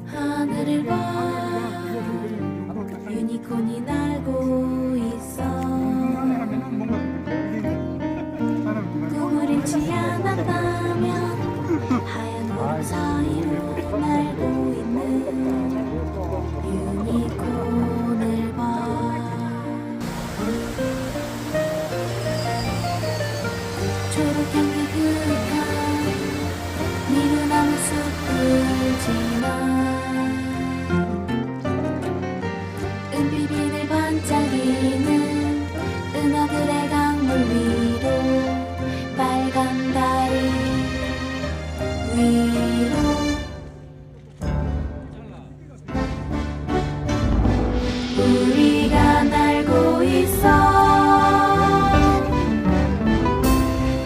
하늘을 봐 유니콘이 날고 있어 꿈을 잃지 않았다면 하얀 구름 사이로 날고 있는 유니콘을 봐 초록향 그윽한 니르나무 숲을 지나 은빛을 반짝이는 은하들의 강물 위로 빨간 달 위로 우리가 날고 있어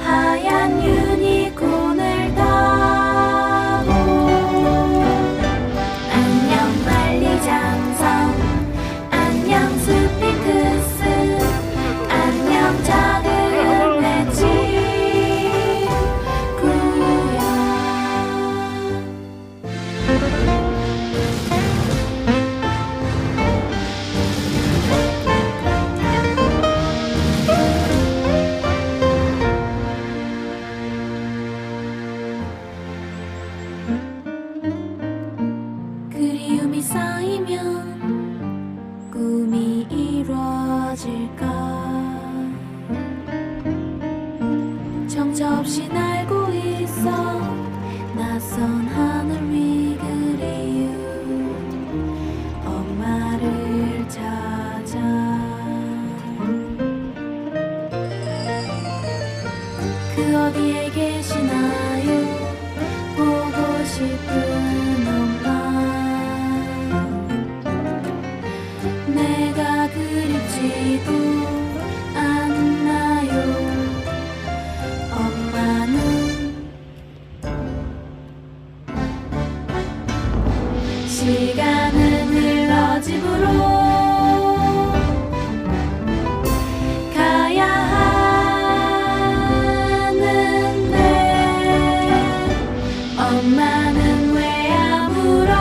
하얀 유니콘을 타고 안녕 만리장성 안녕 스핑크스 안녕 작은 내 친구야 그리움이 쌓이면 꿈이 이루어질까 정처 없이 날고 있어 낯선 하늘 위 그리움 엄마를 찾아 그 어디에 계시나요 보고 싶은 엄마 내가 그립지도 않나요 엄마는 시간은 흘러 집으로 가야 하는데 엄마는 왜 아무런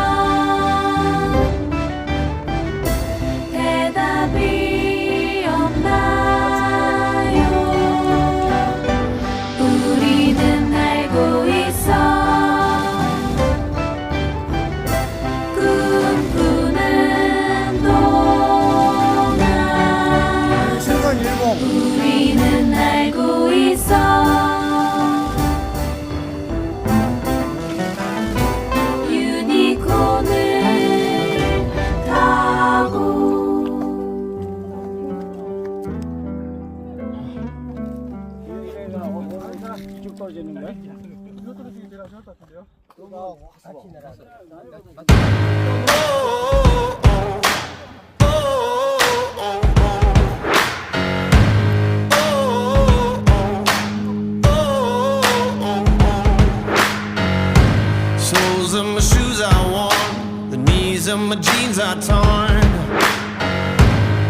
대답이 없나요 우리는 알고 있어 꿈꾸는 동안 우리는 알고 있어 유니콘을 타고 쭉 떨어지는 거야? 이거 떨어지기 제일 아쉬울 것 같은데요? 그거 같이 내려서 Soles of my shoes are worn, the knees of my jeans are torn.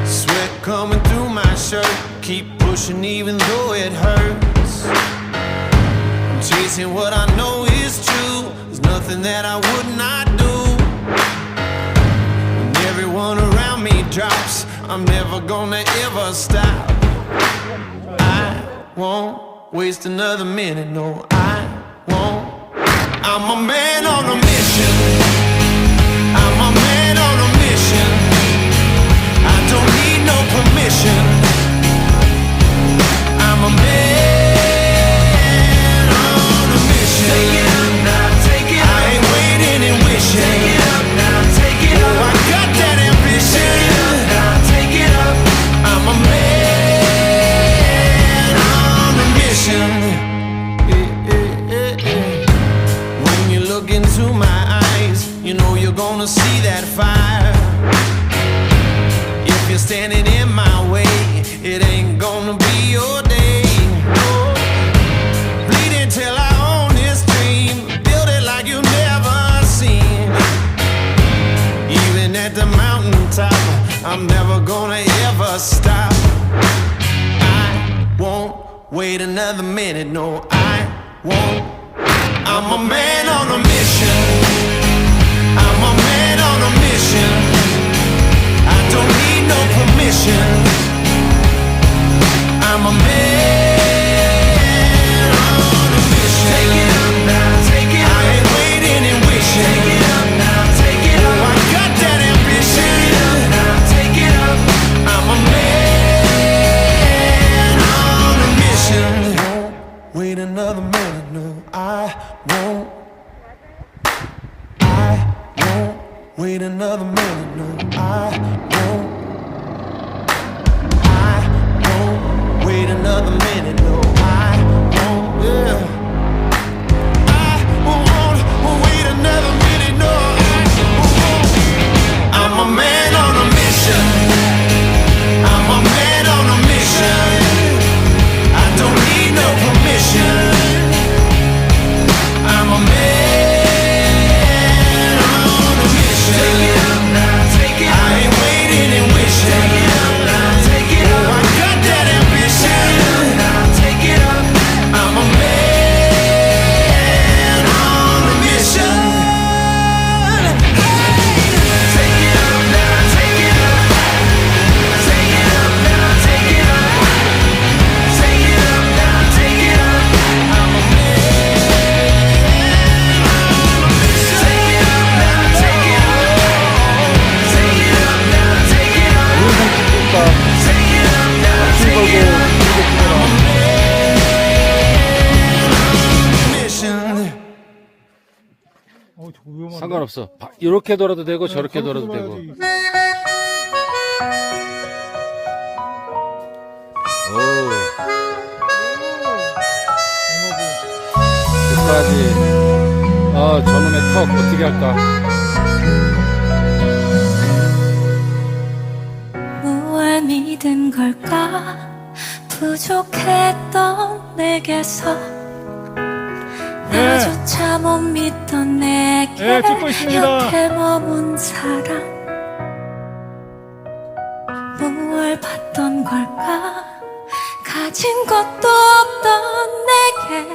Sweat coming through my shirt, keep pushing even though it hurts. I'm chasing what I know is true, there's nothing that I would not do. When everyone around me drops, I'm never gonna ever stop. I won't waste another minute, no I won't. I'm a man on a mission. I'm a man on a mission. I don't need no permission. wait another minute, no, I won't. I'm a man on a mission. I'm a man on a mission. I don't need no permission. I'm a man on a mission. Take it up now, take it up. I ain't waiting and wishing. Take it up now, take it up. Oh, I got that ambition. Take it up now, take it up. I'm a man on a mission. Won't wait another minute, no, I won't. I won't wait another minute, no, I won't. I won't wait another minute, no, I won't, yeah. I won't wait another minute, no, I won't. I'm a man on a mission. I'm a man on a mission. I don't need no permission. I'm a man on a mission. Take it up now, take it up. I ain't waiting and wishing. Take it up now, take it up. Oh, I got that ambition. Take it up now, take it up. I'm a man on a mission. Take it up now, take it up. Take it up now, take it up. Take it up now, take it up. I'm a man on a mission. Take it up now, take it up. Take it up now, take it up. Take it up now, take it up. I'm a man on a mission. 저거 위험한데? 상관없어. 이렇게 돌아도 되고 저렇게 돌아도 되고. 돌아야지. 오, 끝까지. 저놈의 턱 어떻게 할까? 무얼 믿은 걸까 부족했던 내게서 나조차 못 믿던 내게 네, 찍고 있습니다. 옆에 머문 사랑 무얼 봤던 걸까 가진 것도 없던 내게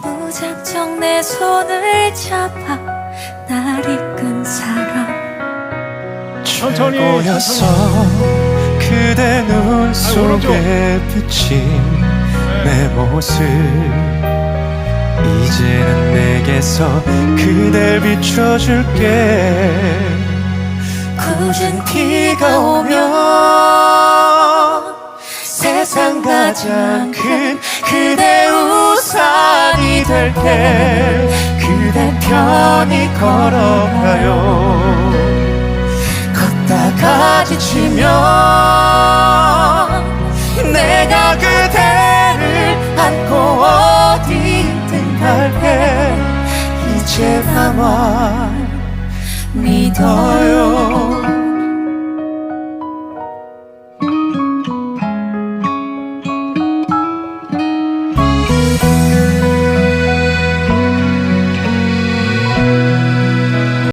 무작정 내 손을 잡아 날 이끈 사람 천천히. 최고였어 그대 눈 속에 비친 내 모습 이제는 내게서 그댈 비춰줄게 굳은 비가 오면 세상 가장 큰 그대 우산이 될게 그대 편히 걸어가요 걷다가 지치면 내가 그대를 안고 어디든 갈게 이제 나만 믿어요